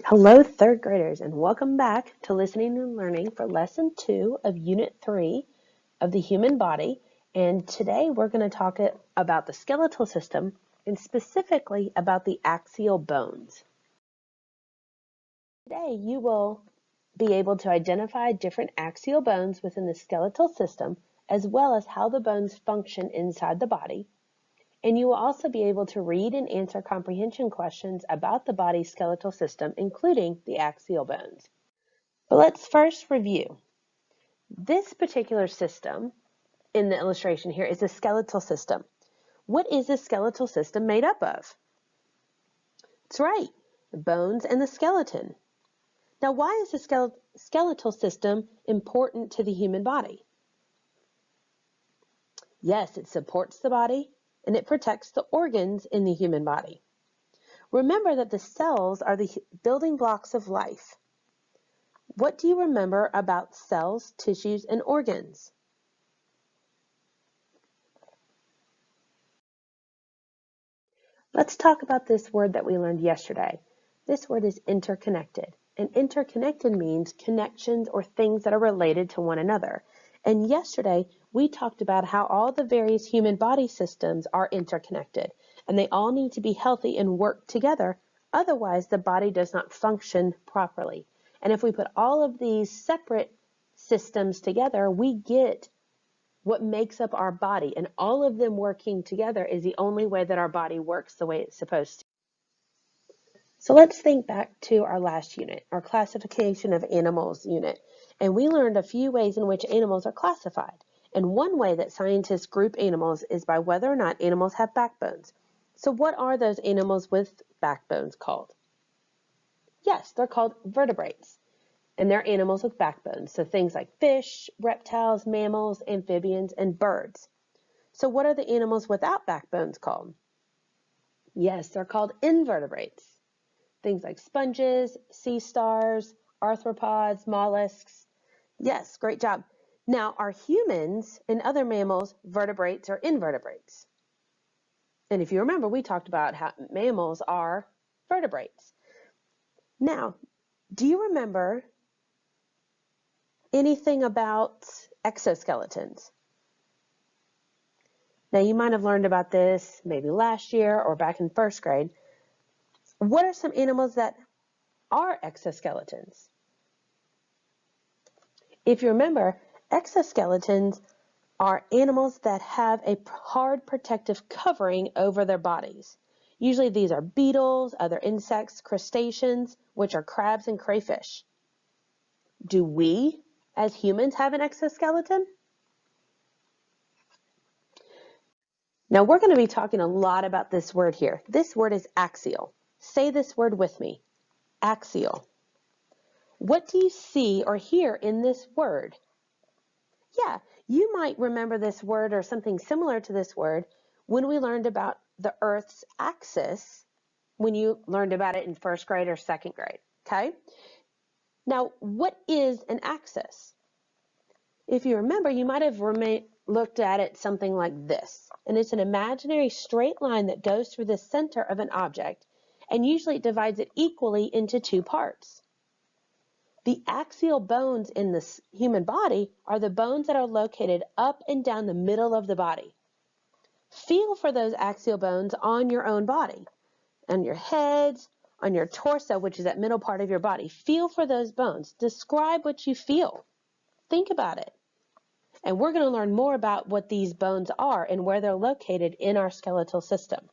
Hello, third graders, and welcome back to Listening and Learning for Lesson 2 of Unit 3 of the human body. And today we're going to talk about the skeletal system and specifically about the axial bones. Today you will be able to identify different axial bones within the skeletal system, as well as how the bones function inside the body. And you will also be able to read and answer comprehension questions about the body's skeletal system, including the axial bones. But let's first review. This particular system in the illustration here is a skeletal system. What is the skeletal system made up of? That's right, the bones and the skeleton. Now, why is the skeletal system important to the human body? Yes, it supports the body and it protects the organs in the human body. Remember that the cells are the building blocks of life. What do you remember about cells, tissues, and organs? Let's talk about this word that we learned yesterday. This word is interconnected. And interconnected means connections or things that are related to one another. And yesterday, we talked about how all the various human body systems are interconnected, and they all need to be healthy and work together. Otherwise, the body does not function properly. And if we put all of these separate systems together, we get what makes up our body, and all of them working together is the only way that our body works the way it's supposed to. So let's think back to our last unit, our classification of animals unit, and we learned a few ways in which animals are classified. And one way that scientists group animals is by whether or not animals have backbones. So what are those animals with backbones called? Yes, they're called vertebrates. And they're animals with backbones, so things like fish, reptiles, mammals, amphibians, and birds. So what are the animals without backbones called? Yes, they're called invertebrates. Things like sponges, sea stars, arthropods, mollusks. Yes, great job. Now, are humans and other mammals vertebrates or invertebrates? And if you remember, we talked about how mammals are vertebrates. Now, do you remember anything about exoskeletons? Now, you might have learned about this maybe last year or back in first grade. What are some animals that are exoskeletons? If you remember, exoskeletons are animals that have a hard protective covering over their bodies. Usually these are beetles, other insects, crustaceans, which are crabs and crayfish. Do we, as humans, have an exoskeleton? Now we're going to be talking a lot about this word here. This word is axial. Say this word with me, axial. What do you see or hear in this word? Yeah, you might remember this word or something similar to this word when we learned about the Earth's axis, when you learned about it in first grade or second grade, okay? Now, what is an axis? If you remember, you might have looked at it something like this, and it's an imaginary straight line that goes through the center of an object, and usually it divides it equally into two parts. The axial bones in the human body are the bones that are located up and down the middle of the body. Feel for those axial bones on your own body, on your heads, on your torso, which is that middle part of your body. Feel for those bones. Describe what you feel. Think about it. And we're going to learn more about what these bones are and where they're located in our skeletal system.